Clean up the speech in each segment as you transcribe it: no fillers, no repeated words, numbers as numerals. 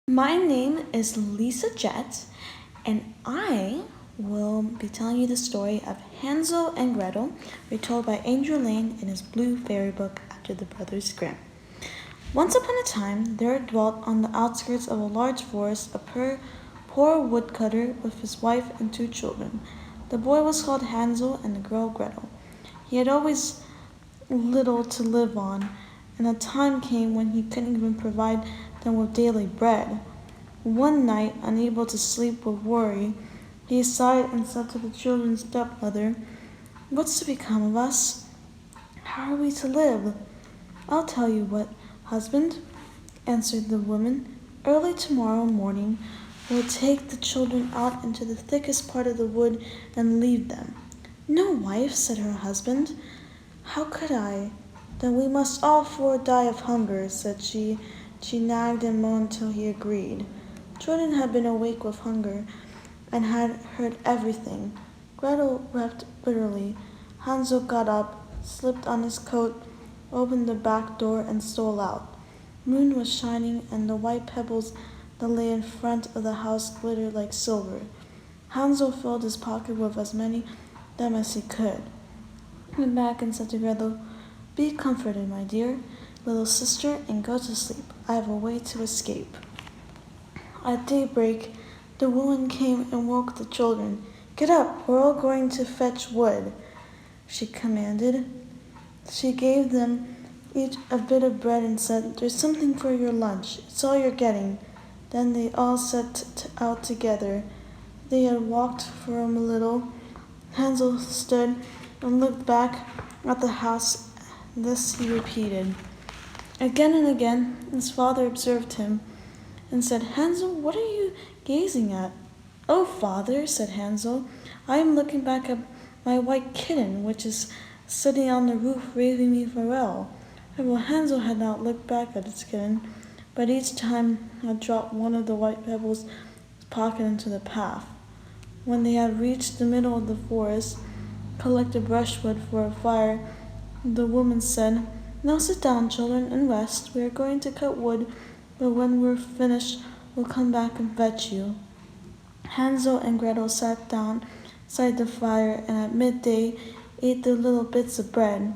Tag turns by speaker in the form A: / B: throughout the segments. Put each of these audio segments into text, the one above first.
A: My name is Lisa Jett, and I will be telling you the story of Hansel and Gretel, retold by Andrew Lane in his Blue Fairy Book after the Brothers Grimm. Once upon a time, there dwelt on the outskirts of a large forest a poor woodcutter with his wife and two children. The boy was called Hansel and the girl Gretel. He had always little to live on, and a time came when he couldn't even provide them with daily bread. One night, unable to sleep with worry, he sighed and said to the children's stepmother, "What's to become of us? How are we to live?" "I'll tell you what, husband," answered the woman. "Early tomorrow morning we'll take the children out into the thickest part of the wood and leave them." "No, wife," said her husband. "How could I? Then we must all four die of hunger," said she. She nagged and moaned till he agreed. Jordan had been awake with hunger and had heard everything. Gretel wept bitterly. Hansel got up, slipped on his coat, opened the back door, and stole out. Moon was shining, and the white pebbles that lay in front of the house glittered like silver. Hansel filled his pocket with as many of them as he could. He went back and said to Gretel, "Be comforted, my dear little sister, and go to sleep. I have a way to escape." At daybreak, the woman came and woke the children. "Get up, we're all going to fetch wood," she commanded. She gave them each a bit of bread and said, "There's something for your lunch. It's all you're getting." Then they all set out together. They had walked for a little. Hansel stood and looked back at the house. This he repeated. Again and again his father observed him and said, "Hansel, what are you gazing at?" "Oh, father," said Hansel, "I am looking back at my white kitten, which is sitting on the roof waving me farewell." Well, Hansel had not looked back at his kitten, but each time had dropped one of the white pebbles in his pocket into the path. When they had reached the middle of the forest, collected brushwood for a fire, the woman said, "Now sit down, children, and rest. We are going to cut wood, but when we're finished, we'll come back and fetch you." Hansel and Gretel sat down beside the fire and at midday ate their little bits of bread.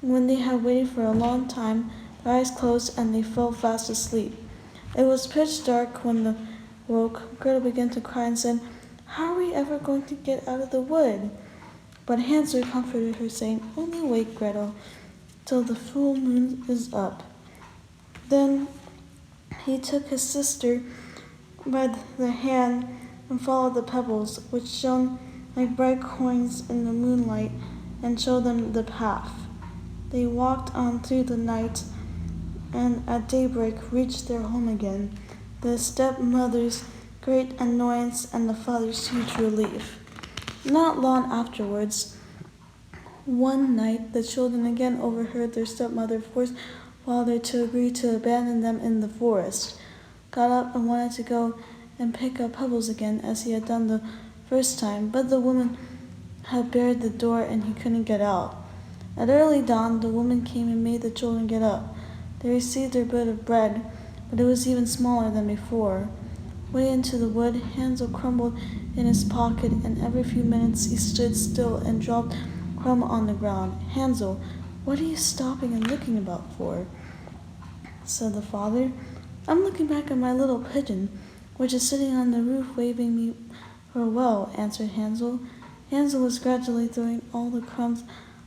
A: When they had waited for a long time, their eyes closed and they fell fast asleep. It was pitch dark when they woke. Gretel began to cry and said, "How are we ever going to get out of the wood?" But Hansel comforted her, saying, "Only wait, Gretel, till the full moon is up." Then he took his sister by the hand and followed the pebbles, which shone like bright coins in the moonlight, and showed them the path. They walked on through the night, and at daybreak reached their home again, the stepmother's great annoyance and the father's huge relief. Not long afterwards, one night, the children again overheard their stepmother force father to agree to abandon them in the forest. Got up and wanted to go and pick up pebbles again as he had done the first time, but the woman had barred the door and he couldn't get out. At early dawn, the woman came and made the children get up. They received their bit of bread, but it was even smaller than before. Way into the wood, Hansel crumbled in his pocket, and every few minutes he stood still and dropped crumb on the ground. "Hansel, what are you stopping and looking about for?" said the father. "I'm looking back at my little pigeon, which is sitting on the roof waving me farewell," answered Hansel. Hansel was gradually throwing all the crumbs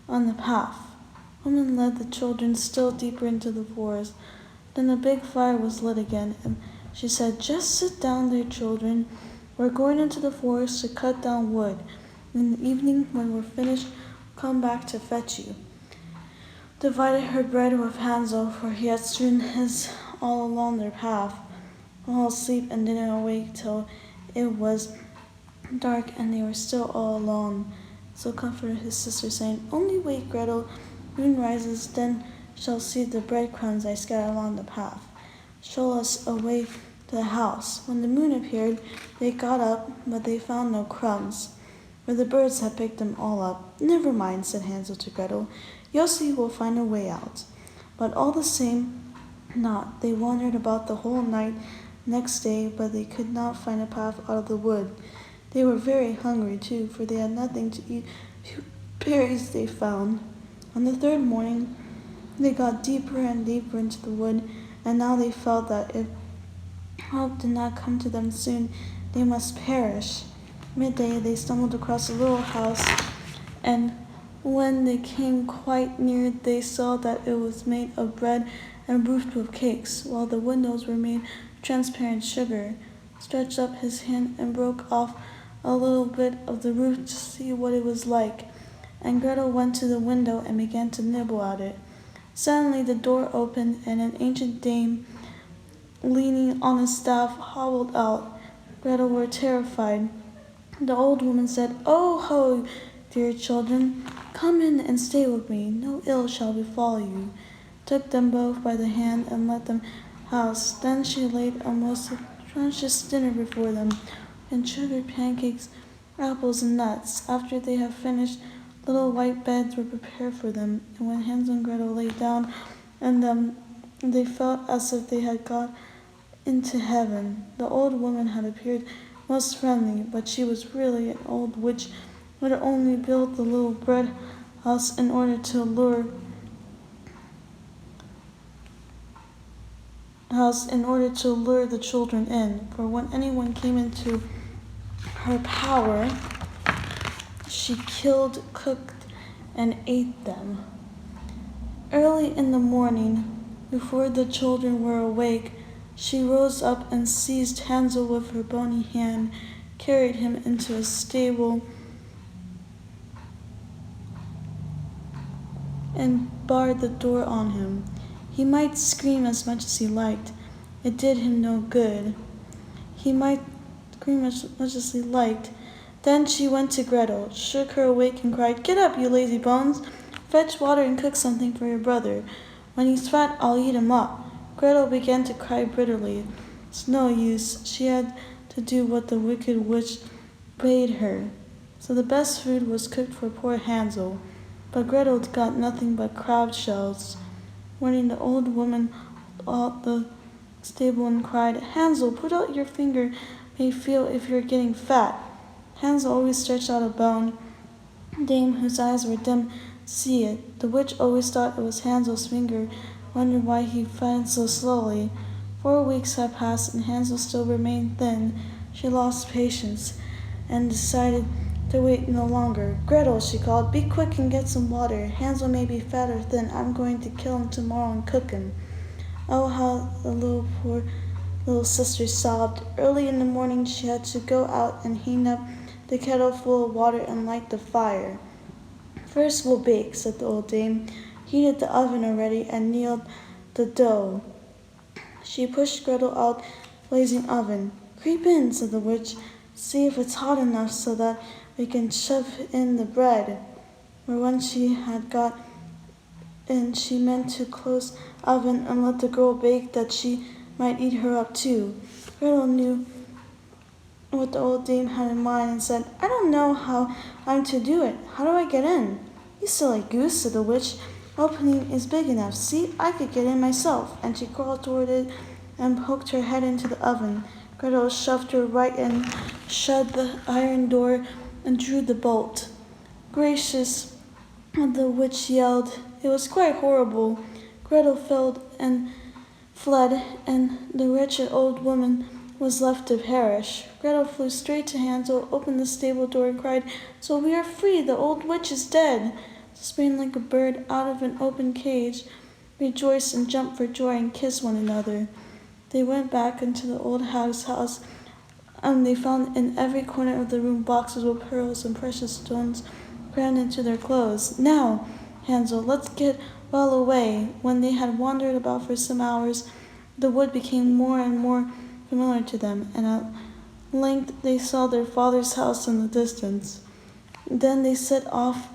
A: on the path. The woman led the children still deeper into the forest. Then a big fire was lit again, and she said, "Just sit down there, children. We're going into the forest to cut down wood. In the evening, when we're finished, we'll come back to fetch you." Divided her bread with Hansel, for he had strewn his all along their path, all asleep and didn't awake till it was dark and they were still all alone. So comforted his sister, saying, "Only wait, Gretel. Moon rises, then shall see the breadcrumbs I scatter along the path. Show us a way to the house." When the moon appeared, they got up, but they found no crumbs, for the birds had picked them all up. "Never mind," said Hansel to Gretel. "You'll see we'll find a way out." But all the same not. They wandered about the whole night next day, but they could not find a path out of the wood. They were very hungry too, for they had nothing to eat. Few berries they found. On the third morning, they got deeper and deeper into the wood, and now they felt that if help did not come to them soon, they must perish. Midday, they stumbled across a little house, and when they came quite near, they saw that it was made of bread and roofed with cakes, while the windows were made of transparent sugar. Stretched up his hand and broke off a little bit of the roof to see what it was like, and Gretel went to the window and began to nibble at it. Suddenly the door opened, and an ancient dame, leaning on a staff, hobbled out. Gretel were terrified. The old woman said, "Oh ho, dear children, come in and stay with me. No ill shall befall you." Took them both by the hand and led them house. Then she laid a most sumptuous dinner before them, and sugared pancakes, apples, and nuts. After they had finished, little white beds were prepared for them, and when Hansel and Gretel lay down in them, they felt as if they had got into heaven. The old woman had appeared most friendly, but she was really an old witch who had only built the little bread house in order to lure the children in. For when anyone came into her power, she killed, cooked, and ate them. Early in the morning, before the children were awake, she rose up and seized Hansel with her bony hand, carried him into a stable, and barred the door on him. He might scream as much as he liked. It did him no good. He might scream as much as he liked. Then she went to Gretel, shook her awake, and cried, "Get up, you lazy bones! Fetch water and cook something for your brother. When he's fat, I'll eat him up." Gretel began to cry bitterly. It's no use. She had to do what the wicked witch bade her. So the best food was cooked for poor Hansel. But Gretel got nothing but crab shells. Morning, the old woman out the stable and cried, "Hansel, put out your finger, may feel if you're getting fat." Hansel always stretched out a bone. Dame, whose eyes were dim, see it. The witch always thought it was Hansel's finger, wondered why he fattened so slowly. 4 weeks had passed, and Hansel still remained thin. She lost patience and decided to wait no longer. "Gretel," she called, "be quick and get some water. Hansel may be fat or thin. I'm going to kill him tomorrow and cook him." Oh, how the poor little sister sobbed. Early in the morning she had to go out and heat up the kettle full of water and light the fire. "First we'll bake," said the old dame, heated the oven already, and kneaded the dough. She pushed Gretel out blazing oven. "Creep in," said the witch. "See if it's hot enough so that we can shove in the bread." Or when she had got in, she meant to close oven and let the girl bake, that she might eat her up too. Gretel knew what the old dame had in mind and said, "I don't know how I'm to do it. How do I get in?" "You silly goose," said the witch. "Opening is big enough. See, I could get in myself." And she crawled toward it and poked her head into the oven. Gretel shoved her right in, shut the iron door, and drew the bolt. "Gracious," the witch yelled. It was quite horrible. Gretel fell and fled, and the wretched old woman was left to perish. Gretel flew straight to Hansel, opened the stable door, and cried, "So we are free! The old witch is dead!" Sprang like a bird out of an open cage, rejoiced and jumped for joy and kissed one another. They went back into the old house, and they found in every corner of the room boxes with pearls and precious stones crammed into their clothes. "Now, Hansel, let's get well away." When they had wandered about for some hours, the wood became more and more familiar to them, and at length they saw their father's house in the distance. Then they set off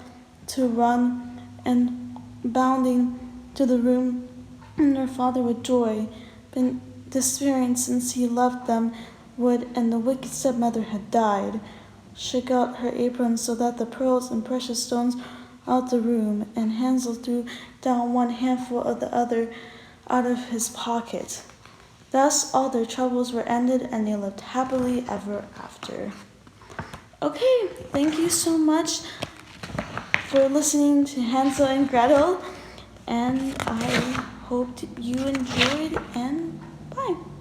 A: to run, and bounding to the room, and their father with joy, been despairing since he left them wood, and the wicked stepmother had died, shook out her apron so that the pearls and precious stones out the room, and Hansel threw down one handful of the other out of his pocket. Thus, all their troubles were ended and they lived happily ever after. Okay, thank you so much for listening to Hansel and Gretel, and I hope you enjoyed, and bye.